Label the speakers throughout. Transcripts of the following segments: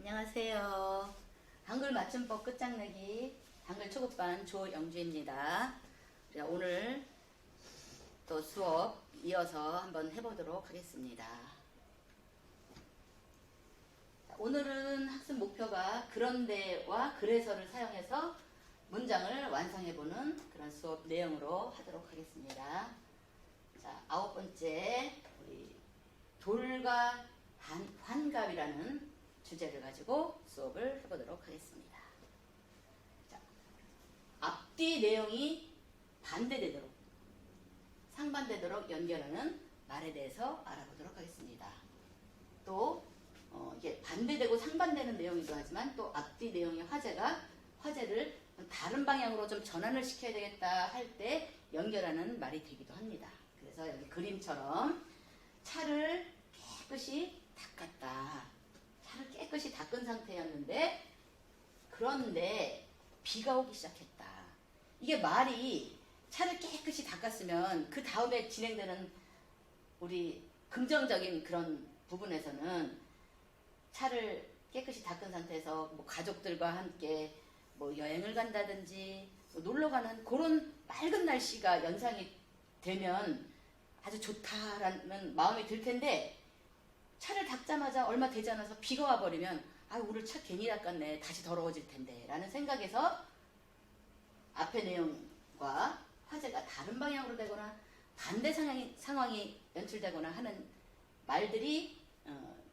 Speaker 1: 안녕하세요. 한글 맞춤법 끝장내기 한글 초급반 조영주입니다. 오늘 또 수업 이어서 한번 해보도록 하겠습니다. 오늘은 학습 목표가 그런데와 그래서를 사용해서 문장을 완성해보는 그런 수업 내용으로 하도록 하겠습니다. 자, 9번째 우리 돌과 환갑이라는 주제를 가지고 수업을 해보도록 하겠습니다. 자, 앞뒤 내용이 반대되도록 상반되도록 연결하는 말에 대해서 알아보도록 하겠습니다. 또 이게 반대되고 상반되는 내용이기도 하지만 또 앞뒤 내용의 화제를 다른 방향으로 좀 전환을 시켜야 되겠다 할 때 연결하는 말이 되기도 합니다. 그래서 여기 그림처럼 차를 깨끗이 닦았다. 차를 깨끗이 닦은 상태였는데 그런데 비가 오기 시작했다. 이게 말이 차를 깨끗이 닦았으면 그 다음에 진행되는 우리 긍정적인 그런 부분에서는 차를 깨끗이 닦은 상태에서 뭐 가족들과 함께 뭐 여행을 간다든지 뭐 놀러 가는 그런 맑은 날씨가 연상이 되면 아주 좋다라는 마음이 들 텐데 차를 닦자마자 얼마 되지 않아서 비가 와버리면 오늘 차 괜히 닦았네 다시 더러워질 텐데 라는 생각에서 앞의 내용과 화제가 다른 방향으로 되거나 반대 상황이 연출되거나 하는 말들이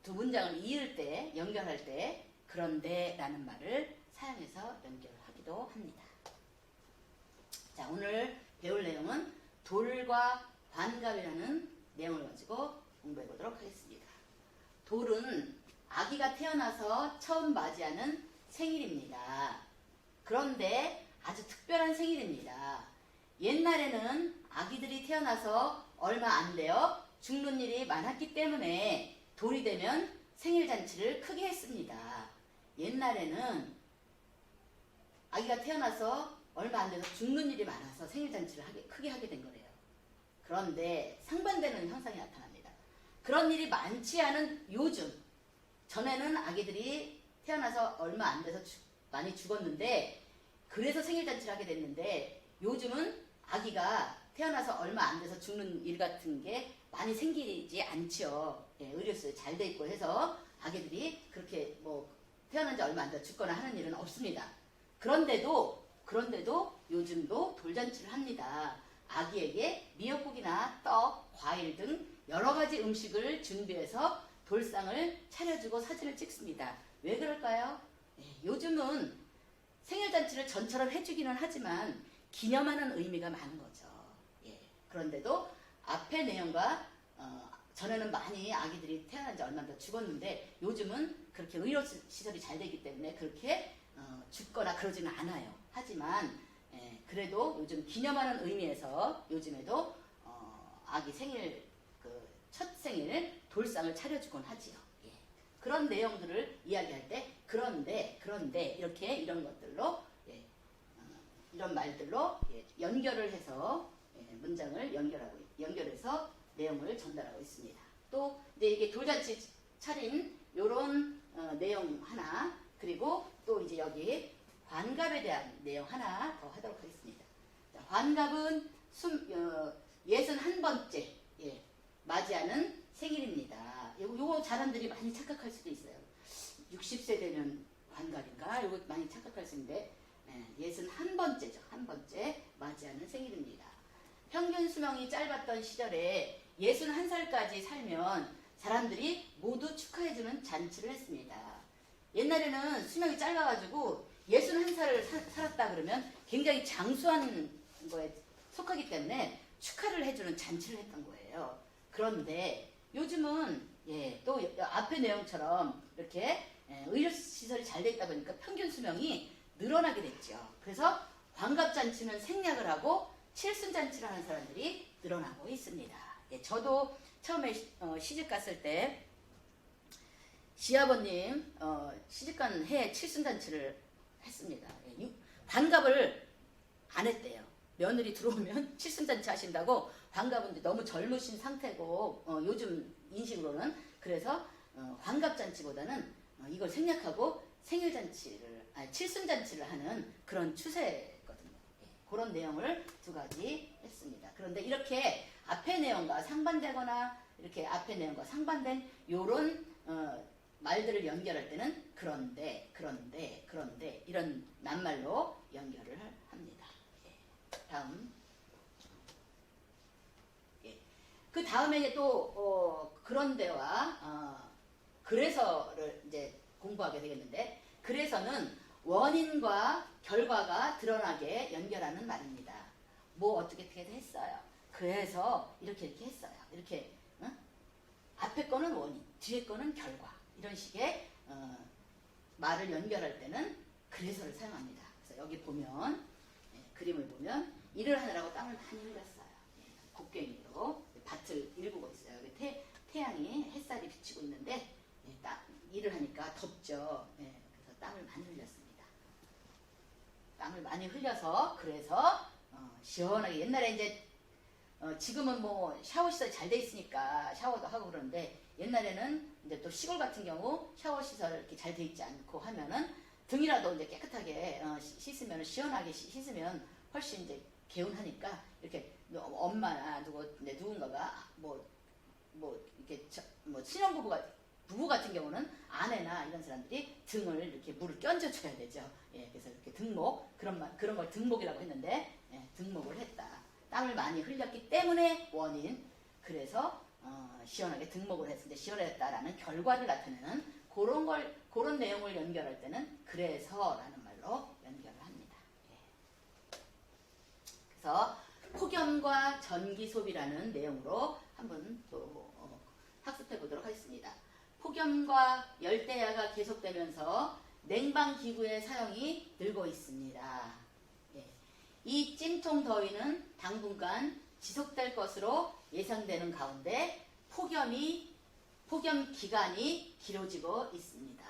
Speaker 1: 두 문장을 이을 때 연결할 때 그런데 라는 말을 사용해서 연결하기도 합니다. 자, 오늘 배울 내용은 돌과 환갑이라는 내용을 가지고 공부해 보도록 하겠습니다. 돌은 아기가 태어나서 처음 맞이하는 생일입니다. 그런데 아주 특별한 생일입니다. 옛날에는 아기들이 태어나서 얼마 안 되어 죽는 일이 많았기 때문에 돌이 되면 생일잔치를 크게 했습니다. 옛날에는 아기가 태어나서 얼마 안 돼서 죽는 일이 많아서 생일잔치를 크게 하게 된 거래요. 그런데 상반되는 현상이 나타납니다. 그런 일이 많지 않은 요즘, 전에는 아기들이 태어나서 얼마 안 돼서 많이 죽었는데 그래서 생일잔치를 하게 됐는데 요즘은 아기가 태어나서 얼마 안 돼서 죽는 일 같은 게 많이 생기지 않죠. 예, 의료시설이 잘 돼 있고 해서 아기들이 그렇게 뭐 태어난 지 얼마 안 돼서 죽거나 하는 일은 없습니다. 그런데도 요즘도 돌잔치를 합니다. 아기에게 미역국이나 떡, 과일 등 여러 가지 음식을 준비해서 돌상을 차려주고 사진을 찍습니다. 왜 그럴까요? 요즘은 생일잔치를 전처럼 해주기는 하지만 기념하는 의미가 많은 거죠. 그런데도 앞의 내용과 전에는 많이 아기들이 태어난 지 얼마 안 돼 죽었는데 요즘은 그렇게 의료시설이 잘 되기 때문에 그렇게 죽거나 그러지는 않아요. 하지만 그래도 요즘 기념하는 의미에서 요즘에도 아기 생일 첫 생일 돌상을 차려주곤 하지요. 그런 내용들을 이야기할 때 그런데 이렇게 이런 것들로 이런 말들로 연결을 해서 문장을 연결해서 내용을 전달하고 있습니다. 또 이제 이게 돌잔치 차린 요런 내용 하나 그리고 또 이제 여기 환갑에 대한 내용 하나 더 하도록 하겠습니다. 자, 환갑은 61번째 맞이하는 생일입니다. 요거 사람들이 많이 착각할 수도 있어요. 60세 되면 환갑인가? 요거 많이 착각할 수 있는데 61번째죠. 한 번째 맞이하는 생일입니다. 평균 수명이 짧았던 시절에 61살까지 살면 사람들이 모두 축하해주는 잔치를 했습니다. 옛날에는 수명이 짧아가지고 61살을 살았다 그러면 굉장히 장수한 거에 속하기 때문에 축하를 해주는 잔치를 했던 거예요. 그런데 요즘은 또 앞의 내용처럼 이렇게 의료시설이 잘 돼 있다 보니까 평균 수명이 늘어나게 됐죠. 그래서 환갑잔치는 생략을 하고 칠순잔치를 하는 사람들이 늘어나고 있습니다. 저도 처음에 시집 갔을 때 시아버님 시집간 해에 칠순잔치를 했습니다. 환갑을 안 했대요. 며느리 들어오면 칠순잔치 하신다고 환갑은 너무 젊으신 상태고 요즘 인식으로는 그래서 환갑잔치보다는 이걸 생략하고 생일잔치를, 아니 칠순잔치를 하는 그런 추세거든요. 예, 그런 내용을 두 가지 했습니다. 그런데 이렇게 앞의 내용과 상반되거나 이렇게 앞의 내용과 상반된 요런 말들을 연결할 때는 그런데 이런 낱말로 연결을 합니다. 예, 다음. 예. 그 다음에 또 그런데와 그래서를 이제 공부하게 되겠는데, 그래서는 원인과 결과가 드러나게 연결하는 말입니다. 뭐 어떻게 했어요. 그래서 이렇게 했어요. 이렇게 앞에 거는 원인, 뒤에 거는 결과, 이런 식의 말을 연결할 때는 그래서를 사용합니다. 그래서 여기 보면 그림을 보면 일을 하느라고 땀을 많이 흘렸어요. 곡괭이로 밭을 일구고 있어요. 여기 태양이 햇살이 비치고 있는데 일을 하니까 덥죠. 그래서 땀을 많이 흘렸습니다. 땀을 많이 흘려서 그래서 시원하게, 옛날에 이제 지금은 뭐 샤워 시설이 잘 돼 있으니까 샤워도 하고 그러는데, 옛날에는 이제 또 시골 같은 경우 샤워 시설 이렇게 잘 돼 있지 않고 하면은 등이라도 이제 깨끗하게 씻으면, 시원하게 씻으면 훨씬 이제 개운하니까, 이렇게 엄마나 누군가가 이렇게 부부 같은 경우는 아내나 이런 사람들이 등을 이렇게 물을 끼얹어줘야 되죠. 예, 그래서 이렇게 등목, 그런 걸 등목이라고 했는데, 등목을 했다. 땀을 많이 흘렸기 때문에 원인, 그래서 시원하게 등목을 했을 때 시원했다라는 결과를 나타내는 그런 내용을 연결할 때는 그래서라는 말로 연결을 합니다. 예. 그래서 폭염과 전기 소비라는 내용으로 한번 또 학습해 보도록 하겠습니다. 폭염과 열대야가 계속되면서 냉방기구의 사용이 늘고 있습니다. 예. 이 찜통 더위는 당분간 지속될 것으로 예상되는 가운데 폭염 기간이 길어지고 있습니다.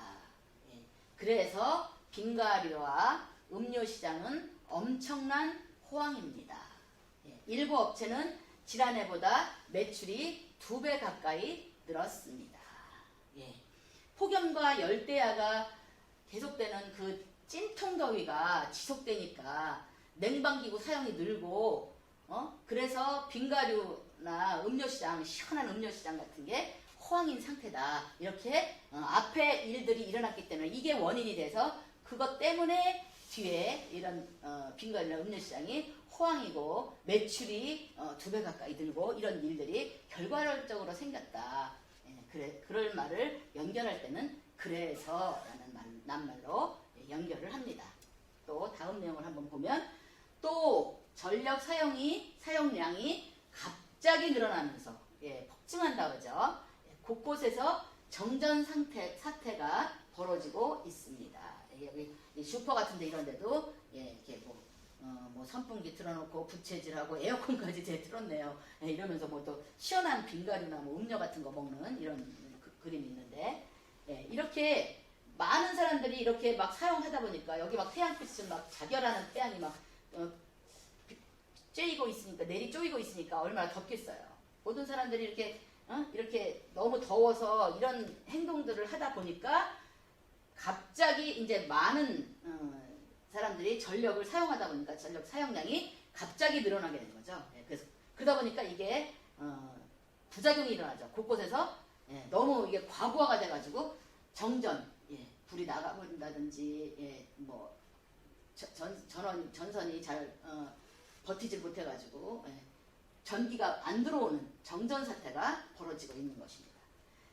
Speaker 1: 예. 그래서 빙가류와 음료 시장은 엄청난 호황입니다. 예. 일부 업체는 지난해보다 매출이 2배 가까이 늘었습니다. 예. 폭염과 열대야가 계속되는 그 찜통 더위가 지속되니까 냉방기구 사용이 늘고, 그래서 빙가류나 음료시장, 시원한 음료시장 같은 게 호황인 상태다. 이렇게 앞에 일들이 일어났기 때문에 이게 원인이 돼서 그것 때문에 뒤에 이런 빙가류나 음료시장이 호황이고 매출이 2배 가까이 늘고 이런 일들이 결과적으로 생겼다. 그럴 말을 연결할 때는 그래서라는 낱말로 연결을 합니다. 또 다음 내용을 한번 보면, 또 전력 사용량이 갑자기 늘어나면서 폭증한다 그러죠. 곳곳에서 정전 사태가 벌어지고 있습니다. 여기 슈퍼 같은데 이런 데도 이렇게 뭐 선풍기 틀어놓고 부채질하고 에어컨까지 틀었네요. 이러면서 뭐 또 시원한 빙가루나 뭐 음료 같은 거 먹는 이런 그림이 있는데, 이렇게 많은 사람들이 이렇게 막 사용하다 보니까 여기 막 태양빛을 막 자결하는 태양이 막 쬐이고 있으니까, 내리 쪼이고 있으니까 얼마나 덥겠어요. 모든 사람들이 이렇게 너무 더워서 이런 행동들을 하다 보니까 갑자기 이제 많은 사람들이 전력을 사용하다 보니까 전력 사용량이 갑자기 늘어나게 된 거죠. 그래서 그러다 보니까 이게 부작용이 일어나죠. 곳곳에서 너무 이게 과부하가 돼가지고 정전, 불이 나가버린다든지, 뭐 전선이 잘 버티질 못해가지고 전기가 안 들어오는 정전 사태가 벌어지고 있는 것입니다.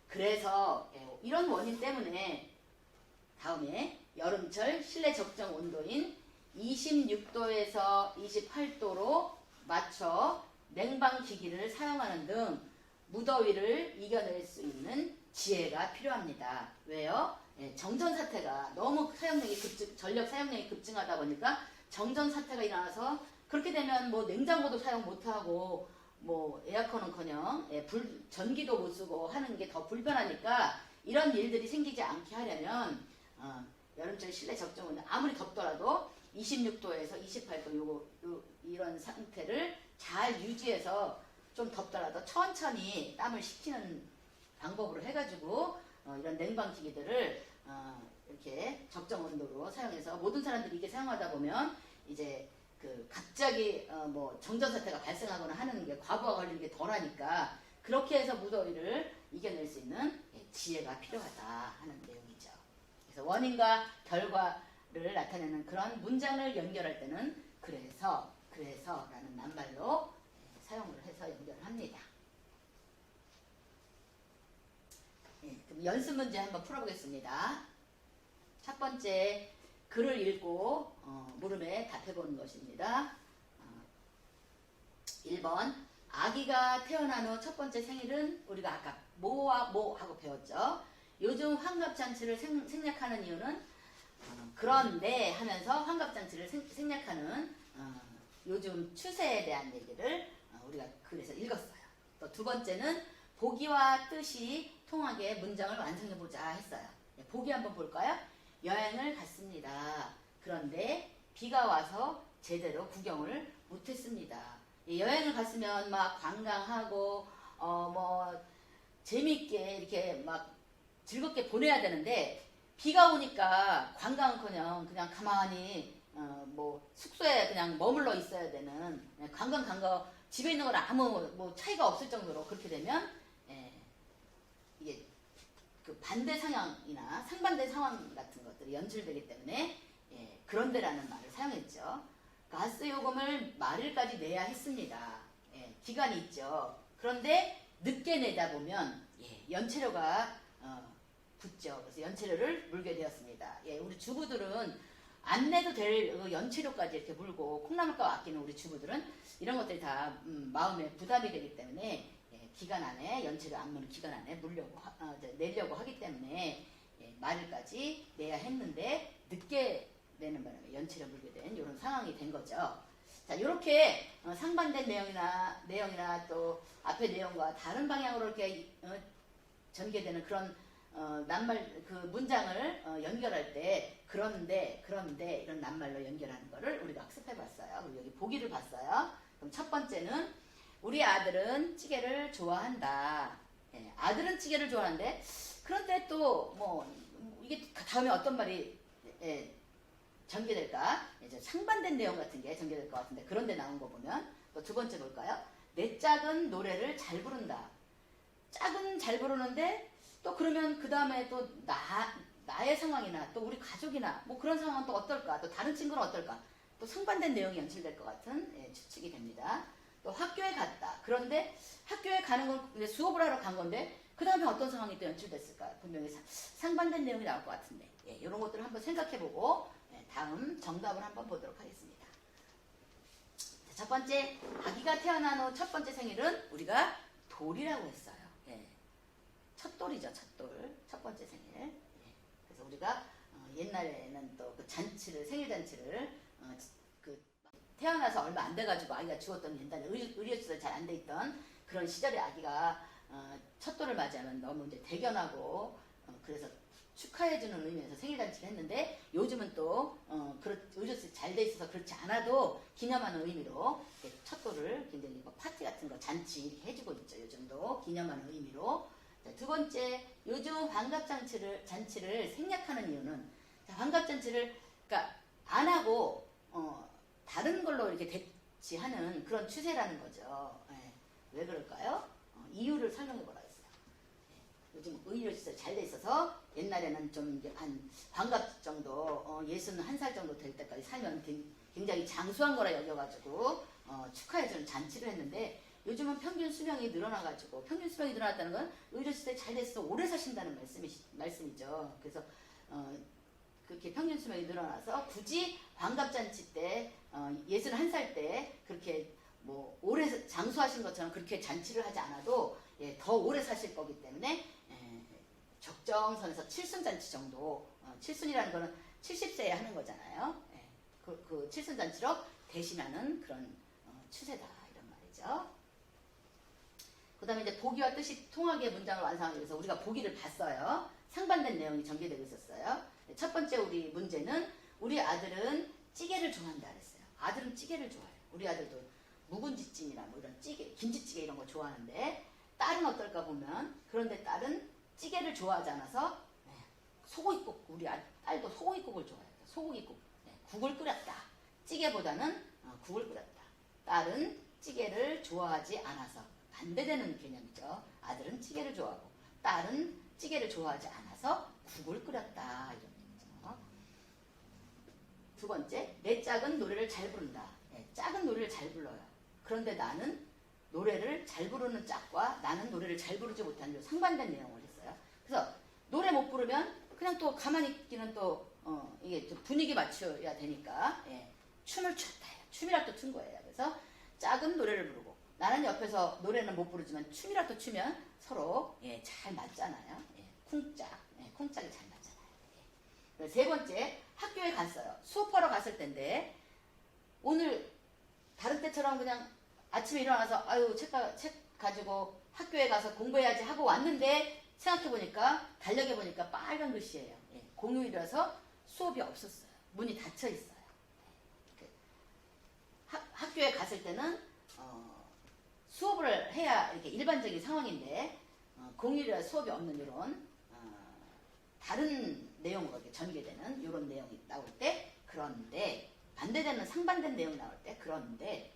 Speaker 1: 그래서 이런 원인 때문에 다음에 여름철 실내 적정 온도인 26도에서 28도로 맞춰 냉방기기를 사용하는 등 무더위를 이겨낼 수 있는 지혜가 필요합니다. 왜요? 정전 사태가 너무 전력 사용량이 급증하다 보니까 정전 사태가 일어나서, 그렇게 되면 뭐 냉장고도 사용 못하고 뭐 에어컨은커녕 전기도 못 쓰고 하는 게 더 불편하니까, 이런 일들이 생기지 않게 하려면 여름철 실내 적정 온도 아무리 덥더라도 26도에서 28도 이런 상태를 잘 유지해서, 좀 덥더라도 천천히 땀을 식히는 방법으로 해가지고 이런 냉방기기들을 이렇게 적정 온도로 사용해서 모든 사람들이 이게 사용하다 보면 이제 그 갑자기 뭐 정전사태가 발생하거나 하는 게 과부하 걸리는 게 덜하니까 그렇게 해서 무더위를 이겨낼 수 있는 지혜가 필요하다 하는 내용이죠. 그래서 원인과 결과를 나타내는 그런 문장을 연결할 때는 그래서라는 낱말로 사용을 해서 연결을 합니다. 그럼 연습 문제 한번 풀어보겠습니다. 첫 번째, 글을 읽고 물음에 답해보는 것입니다. 1번, 아기가 태어난 후 첫 번째 생일은 우리가 아까 뭐와 뭐 하고 배웠죠. 요즘 환갑잔치를 생략하는 이유는 그런데 하면서 환갑잔치를 생략하는 요즘 추세에 대한 얘기를 우리가 그래서 읽었어요. 또 두 번째는 보기와 뜻이 통하게 문장을 완성해보자 했어요. 보기 한번 볼까요? 여행을 갔습니다. 그런데 비가 와서 제대로 구경을 못했습니다. 여행을 갔으면 막 관광하고 뭐 재밌게 이렇게 막 즐겁게 보내야 되는데 비가 오니까 관광은커녕 그냥 가만히 뭐 숙소에 그냥 머물러 있어야 되는 관광 간 거 집에 있는 거랑 아무 뭐 차이가 없을 정도로 그렇게 되면 이게 그 반대 상황이나 상반대 상황 같은 것들이 연출되기 때문에 그런데라는 말을 사용했죠. 가스 요금을 말일까지 내야 했습니다. 기간이 있죠. 그런데 늦게 내다 보면 연체료가 붙죠. 그래서 연체료를 물게 되었습니다. 우리 주부들은 안 내도 될 연체료까지 이렇게 물고 콩나물값 아끼는 우리 주부들은 이런 것들이 다 마음에 부담이 되기 때문에 기간 안에 연체료 안 무는 기간 안에 내려고 하기 때문에 말일까지 내야 했는데 늦게 내는 바람에 연체료 물게 된 이런 상황이 된 거죠. 자, 이렇게 상반된 내용이나 또 앞의 내용과 다른 방향으로 이렇게 전개되는 그런 낱말 그 문장을 연결할 때 그런데 이런 낱말로 연결하는 거를 우리가 학습해 봤어요. 그리고 여기 보기를 봤어요. 그럼 첫 번째는 우리 아들은 찌개를 좋아한다. 아들은 찌개를 좋아하는데 그런데 또 뭐 이게 다음에 어떤 말이 전개될까? 이제 상반된 내용 같은 게 전개될 것 같은데 그런데 나온 거 보면 또 두 번째 볼까요? 내 짝은 노래를 잘 부른다. 짝은 잘 부르는데 또 그러면 그 다음에 또 나의 상황이나 또 우리 가족이나 뭐 그런 상황은 또 어떨까? 또 다른 친구는 어떨까? 또 상반된 내용이 연출될 것 같은 추측이 됩니다. 또 학교에 갔다. 그런데 학교에 가는 건 수업을 하러 간 건데 그 다음에 어떤 상황이 또 연출됐을까? 분명히 상반된 내용이 나올 것 같은데 이런 것들을 한번 생각해보고 다음 정답을 한번 보도록 하겠습니다. 자, 첫 번째, 아기가 태어난 후 첫 번째 생일은 우리가 돌이라고 했어요. 첫돌이죠, 첫돌. 첫 번째 생일. 그래서 우리가 옛날에는 또 그 잔치를, 생일 잔치를 그 태어나서 얼마 안 돼가지고 아기가 죽었던 옛날에 의료시설 잘 안 돼 있던 그런 시절에 아기가 첫돌을 맞이하면 너무 이제 대견하고 그래서 축하해주는 의미에서 생일잔치를 했는데 요즘은 또 의료시설 잘 돼 있어서 그렇지 않아도 기념하는 의미로 첫돌을 굉장히 뭐 파티 같은 거 잔치 이렇게 해주고 있죠. 요즘도 기념하는 의미로. 자, 두 번째, 요즘 환갑잔치를 생략하는 이유는 환갑잔치를 그러니까 안 하고 다른 걸로 이렇게 대치하는 그런 추세라는 거죠. 왜 그럴까요? 이유를 설명해 보라 했어요. 요즘 의료시설 잘 돼 있어서 옛날에는 좀 이제 한 환갑 정도 61살 정도 될 때까지 살면 굉장히 장수한 거라 여겨가지고 축하해주는 잔치를 했는데 요즘은 평균 수명이 늘어나가지고 평균 수명이 늘어났다는 건 의료시설이 잘 돼서 오래 사신다는 말씀이죠. 그래서 그렇게 평균 수명이 늘어나서 굳이 환갑잔치 때 61살 때 그렇게 뭐 오래 장수하신 것처럼 그렇게 잔치를 하지 않아도 더 오래 사실 거기 때문에 적정선에서 칠순잔치 정도 칠순이라는 거는 70세에 하는 거잖아요. 그 칠순잔치로 대신하는 그런 추세다 이런 말이죠. 그 다음에 이제 보기와 뜻이 통하게 문장을 완성하기 위해서 우리가 보기를 봤어요. 상반된 내용이 전개되고 있었어요. 첫 번째 우리 문제는 우리 아들은 찌개를 좋아한다 그랬어요. 아들은 찌개를 좋아해요. 우리 아들도 묵은지찜이나 뭐 이런 찌개, 김치찌개 이런 거 좋아하는데 딸은 어떨까 보면 그런데 딸은 찌개를 좋아하지 않아서 소고기국, 우리 딸도 소고기국을 좋아해요. 소고기국. 네, 국을 끓였다. 찌개보다는 국을 끓였다. 딸은 찌개를 좋아하지 않아서 반대되는 개념이죠. 아들은 찌개를 좋아하고 딸은 찌개를 좋아하지 않아서 국을 끓였다. 이런 얘기죠. 두 번째, 내 짝은 노래를 잘 부른다. 네, 짝은 노래를 잘 불러요. 그런데 나는 노래를 잘 부르는 짝과 나는 노래를 잘 부르지 못하는 상반된 내용을 했어요. 그래서 노래 못 부르면 그냥 또 가만히 있기는 또 이게 좀 분위기 맞춰야 되니까 예, 춤을 췄다. 춤이라도 춘 거예요. 그래서 짝은 노래를 부르고 나는 옆에서 노래는 못 부르지만 춤이라도 추면 서로 예, 잘 맞잖아요. 예, 쿵짝, 예, 쿵짝이 잘 맞잖아요. 예. 세 번째, 학교에 갔어요. 수업하러 갔을 텐데 오늘 다른 때처럼 그냥 아침에 일어나서 아유 책 가지고 학교에 가서 공부해야지 하고 왔는데 생각해보니까 달력해보니까 빨간 글씨예요. 예, 공휴일이라서 수업이 없었어요. 문이 닫혀 있어요. 학교에 갔을 때는 수업을 해야 이렇게 일반적인 상황인데 공휴일이라 수업이 없는 이런 다른 내용으로 이렇게 전개되는 이런 내용이 나올 때 그런데 반대되는 상반된 내용이 나올 때 그런데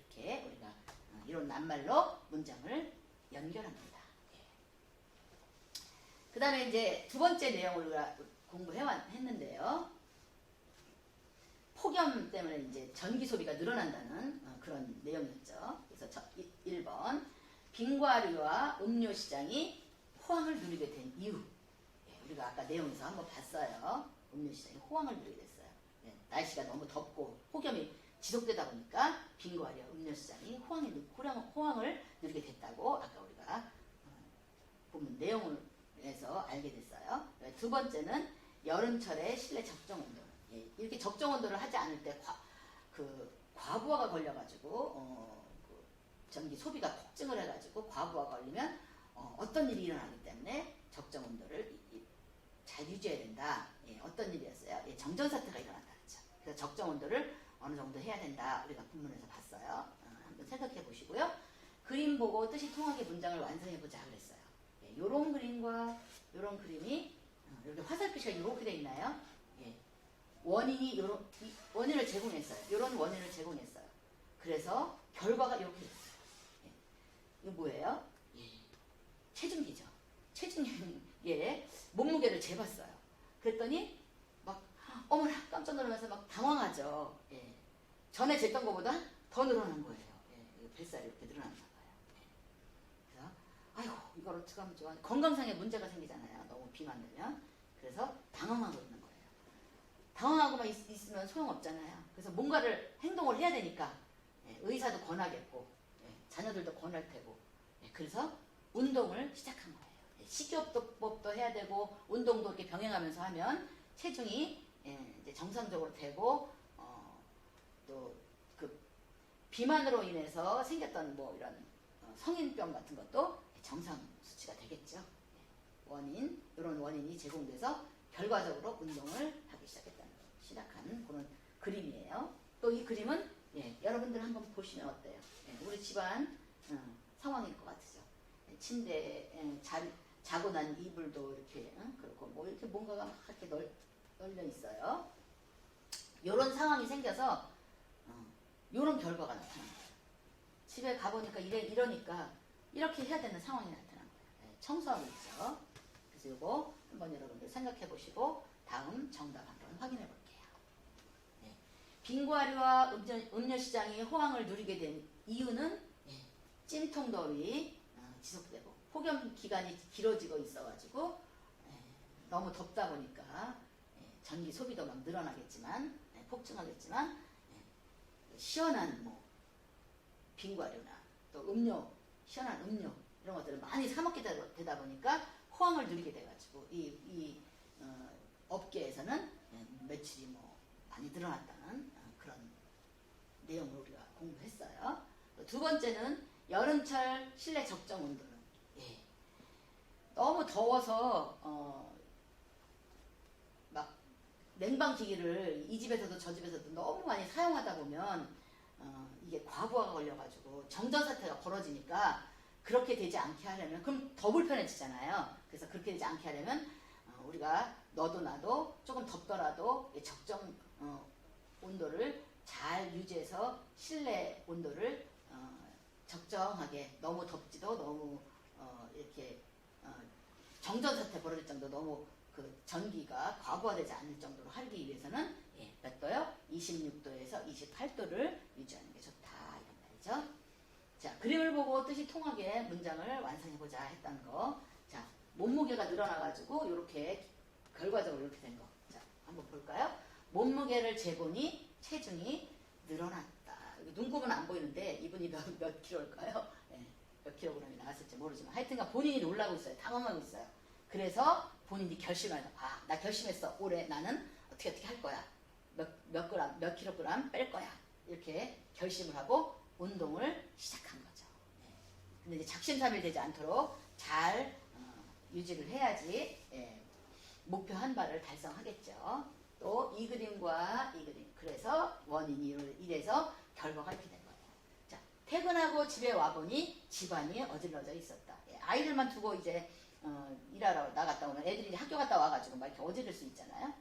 Speaker 1: 이렇게 우리가 이런 낱말로 문장을 연결합니다. 그 다음에 이제 두 번째 내용을 우리가 공부했는데요. 폭염 때문에 이제 전기 소비가 늘어난다는 그런 내용이었죠. 그래서 1번 빙과류와 음료 시장이 호황을 누리게 된 이유. 우리가 아까 내용에서 한번 봤어요. 음료 시장이 호황을 누리게 됐어요. 날씨가 너무 덥고 폭염이 지속되다 보니까 빙과류 음료 시장이 호황을 누리게 됐다고 아까 우리가 보면 내용에서 알게 됐어요. 두 번째는 여름철에 실내 적정 온도. 이렇게 적정 온도를 하지 않을 때 과부하가 걸려가지고 전기 소비가 폭증을 해가지고 과부하가 걸리면 어떤 일이 일어나기 때문에 적정 온도를 잘 유지해야 된다. 어떤 일이었어요? 정전사태가 일어난다. 그렇죠? 그래서 적정 온도를 어느 정도 해야 된다. 우리가 본문에서 봤어요. 한번 생각해 보시고요. 그림 보고 뜻이 통하게 문장을 완성해 보자 그랬어요. 요런 그림과 요런 그림이 이렇게 화살표시가 이렇게 돼 있나요? 원인이 원인을 제공했어요. 이런 원인을 제공했어요. 그래서 결과가 이렇게 됐어요. 이거 뭐예요? 체중기죠. 체중기에 몸무게를 재봤어요. 그랬더니 막 어머나 깜짝 놀라면서 막 당황하죠. 전에 쟀던 것보다 더 늘어난 거예요. 뱃살이 이렇게 늘어났나 봐요. 그래서 아이고 이걸 어떻게 하면 좋아? 건강상에 문제가 생기잖아요. 너무 비만되면. 그래서 당황하고 있는 거예요. 당황하고만 있으면 소용없잖아요. 그래서 뭔가를 행동을 해야 되니까 의사도 권하겠고 자녀들도 권할 테고 그래서 운동을 시작한 거예요. 식이요법도 해야 되고 운동도 이렇게 병행하면서 하면 체중이 이제 정상적으로 되고 또 그 비만으로 인해서 생겼던 뭐 이런 성인병 같은 것도 정상 수치가 되겠죠. 이런 원인이 제공돼서 결과적으로 운동을 하기 시작한 그런 그림이에요. 또 이 그림은 여러분들 한번 보시면 어때요? 우리 집안 상황일 것 같으죠. 침대에 자고 난 이불도 이렇게 그렇고 뭐 이렇게 뭔가가 막 이렇게 널려 있어요. 이런 상황이 생겨서 이런 결과가 나타난 거예요. 집에 가보니까 이러니까 이렇게 해야 되는 상황이 나타난 거예요. 청소하고 있죠. 그래서 이거 한번 여러분들 생각해 보시고 다음 정답 한번 확인해 볼게요. 빙과류와 음료 시장이 호황을 누리게 된 이유는 찜통더위 지속되고 폭염 기간이 길어지고 있어가지고 너무 덥다 보니까 전기 소비도 막 늘어나겠지만 폭증하겠지만 시원한 뭐 빙과류나 또 시원한 음료 이런 것들을 많이 사 먹게 되다 보니까 호황을 누리게 돼가지고 이 업계에서는 매출이 뭐 많이 늘어났다는 그런 내용을 우리가 공부했어요. 두 번째는 여름철 실내 적정 온도는 너무 더워서 막 냉방기기를 이 집에서도 저 집에서도 너무 많이 사용하다 보면 이게 과부하가 걸려가지고 정전사태가 벌어지니까 그렇게 되지 않게 하려면 그럼 더 불편해지잖아요. 그래서 그렇게 되지 않게 하려면 우리가 너도 나도 조금 덥더라도 적정 온도를 잘 유지해서 실내 온도를 적정하게, 너무 덥지도 너무 이렇게 정전 사태 벌어질 정도, 너무 그 전기가 과부하되지 않을 정도로 하기 위해서는 몇 도요? 26도에서 28도를 유지하는 게 좋다, 이런 말이죠. 자, 그림을 보고 뜻이 통하게 문장을 완성해보자 했다는 거. 자, 몸무게가 늘어나가지고 이렇게 결과적으로 이렇게 된 거. 자, 한번 볼까요? 몸무게를 재보니 체중이 늘어났다. 눈곱은 안 보이는데 이분이 몇 킬로일까요? 몇 킬로그램이 나왔을지 모르지만 하여튼간 본인이 놀라고 있어요. 당황하고 있어요. 그래서 본인이 결심을 해요. 아, 나 결심했어. 올해 나는 어떻게 할 거야. 몇 킬로그램 뺄 거야. 이렇게 결심을 하고 운동을 시작한 거죠. 근데 이제 작심삼일 되지 않도록 잘 유지를 해야지 목표 한 발을 달성하겠죠. 또 이 그림과 이 그림. 그래서 원인이 이래서 결과가 이렇게 된 거예요. 자, 퇴근하고 집에 와보니 집안이 어질러져 있었다. 아이들만 두고 이제 일하러 나갔다 오면 애들이 이제 학교 갔다 와가지고 막 이렇게 어지를 수 있잖아요.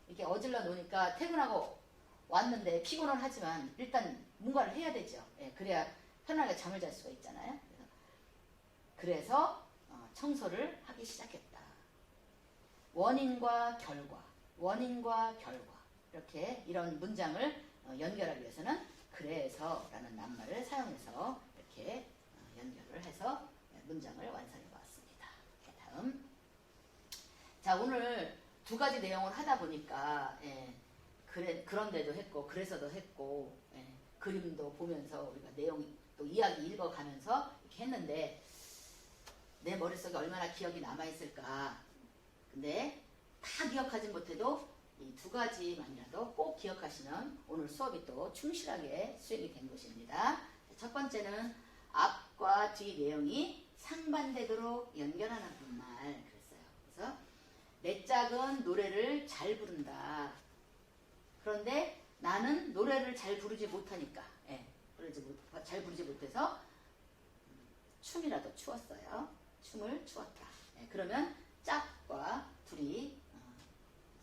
Speaker 1: 이렇게 어질러 놓으니까 퇴근하고 왔는데 피곤은 하지만 일단 뭔가를 해야 되죠. 그래야 편하게 잠을 잘 수가 있잖아요. 그래서 청소를 하기 시작했다. 원인과 결과, 원인과 결과, 이렇게 이런 문장을 연결하기 위해서는 그래서 라는 낱말을 사용해서 이렇게 연결을 해서 문장을 완성해 보았습니다. 다음. 자, 오늘 두 가지 내용을 하다 보니까 그런데도 했고 그래서도 했고 그림도 보면서 우리가 내용 또 이야기 읽어가면서 이렇게 했는데 내 머릿속에 얼마나 기억이 남아있을까. 근데 다 기억하지 못해도 이 두 가지만이라도 꼭 기억하시면 오늘 수업이 또 충실하게 수행이 된 것입니다. 첫 번째는 앞과 뒤 내용이 상반되도록 연결하는 말 그랬어요. 그래서 내 짝은 노래를 잘 부른다. 그런데 나는 노래를 잘 부르지 못하니까 잘 부르지 못해서 춤이라도 추었어요. 춤을 추었다. 그러면 짝과 둘이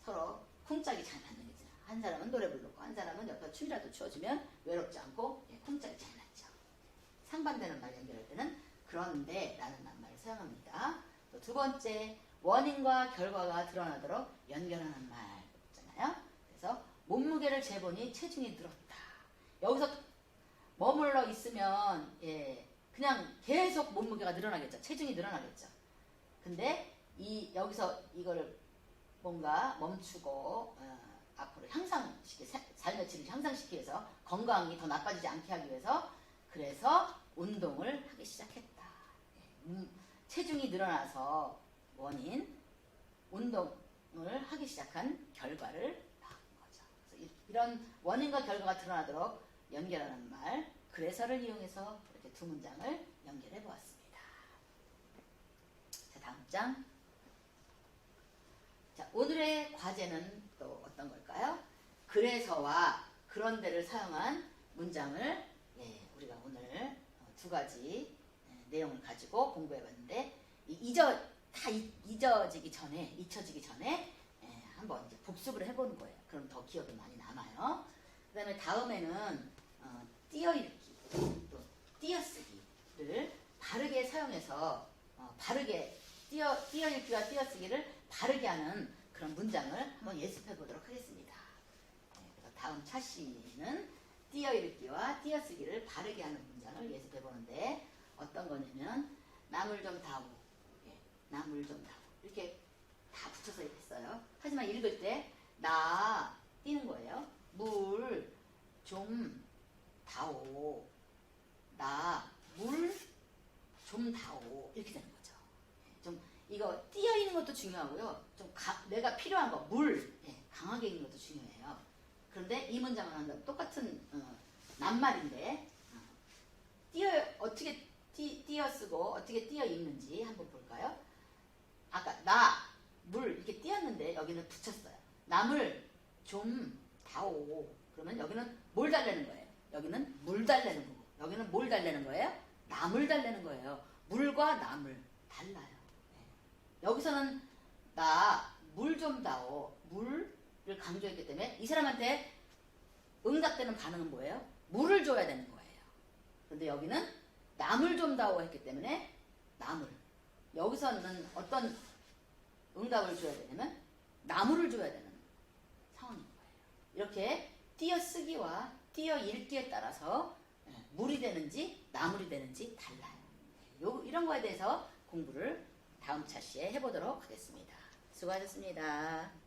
Speaker 1: 서로 쿵짝이 잘 맞는 거죠. 한 사람은 노래 부르고 한 사람은 옆에 춤이라도 추어주면 외롭지 않고 쿵짝이 잘 맞죠. 상반되는 말 연결할 때는 그런데 라는 낱말을 사용합니다. 또 두 번째, 원인과 결과가 드러나도록 연결하는 말 있잖아요. 그래서 몸무게를 재보니 체중이 늘었다. 여기서 머물러 있으면 그냥 계속 몸무게가 늘어나겠죠. 체중이 늘어나겠죠. 근데 여기서 이거를 뭔가 멈추고 앞으로 삶의 질을 향상시키기 위해서 건강이 더 나빠지지 않게 하기 위해서 그래서 운동을 하기 시작했다. 체중이 늘어나서 원인, 운동을 하기 시작한 결과를 낳은 거죠. 그래서 이런 원인과 결과가 드러나도록 연결하는 말, 그래서를 이용해서 이렇게 두 문장을 연결해 보았습니다. 자, 다음 장. 자, 오늘의 과제는 또 어떤 걸까요? 그래서와 그런데를 사용한 문장을 우리가 오늘 두 가지 내용을 가지고 공부해 봤는데 잊혀지기 전에 한번 이제 복습을 해보는 거예요. 그럼 더 기억이 많이 남아요. 그 다음에 다음에는 띄어읽기, 또 띄어쓰기를 바르게 사용해서 바르게 띄어읽기와 띄어쓰기를 바르게 하는 그런 문장을 한번 예습해 보도록 하겠습니다. 그래서 다음 차시는 띄어읽기와 띄어쓰기를 바르게 하는 문장을 예습해 보는데 어떤 거냐면 나물 좀 다오, 나물 좀 다오 이렇게 다 붙여서 했어요. 하지만 읽을 때 나 띄는 거예요. 물 좀 다오, 나 물 좀 다오 이렇게 되는 거죠. 좀 이거 띄어 있는 것도 중요하고요. 좀 내가 필요한 거 물 강하게 있는 것도 중요해요. 그런데 이 문장은 한다 똑같은 낱말인데 어떻게 띄어 쓰고 어떻게 띄어 읽는지 한번 볼까요? 아까 나 물 이렇게 띄었는데 여기는 붙였어요. 나물 좀 다오. 그러면 여기는 뭘 달래는 거예요? 여기는 물 달래는 거고 여기는 뭘 달래는 거예요? 나물 달래는 거예요. 물과 나물 달라요. 여기서는 나 물 좀 다오. 물을 강조했기 때문에 이 사람한테 응답되는 반응은 뭐예요? 물을 줘야 되는 거예요. 그런데 여기는 나물 좀 다오 했기 때문에 나물. 여기서는 어떤 응답을 줘야 되냐면 나무를 줘야 되는 상황인 거예요. 이렇게 띄어쓰기와 띄어읽기에 따라서 물이 되는지 나물이 되는지 달라요. 이런 거에 대해서 공부를 다음 차시에 해보도록 하겠습니다. 수고하셨습니다.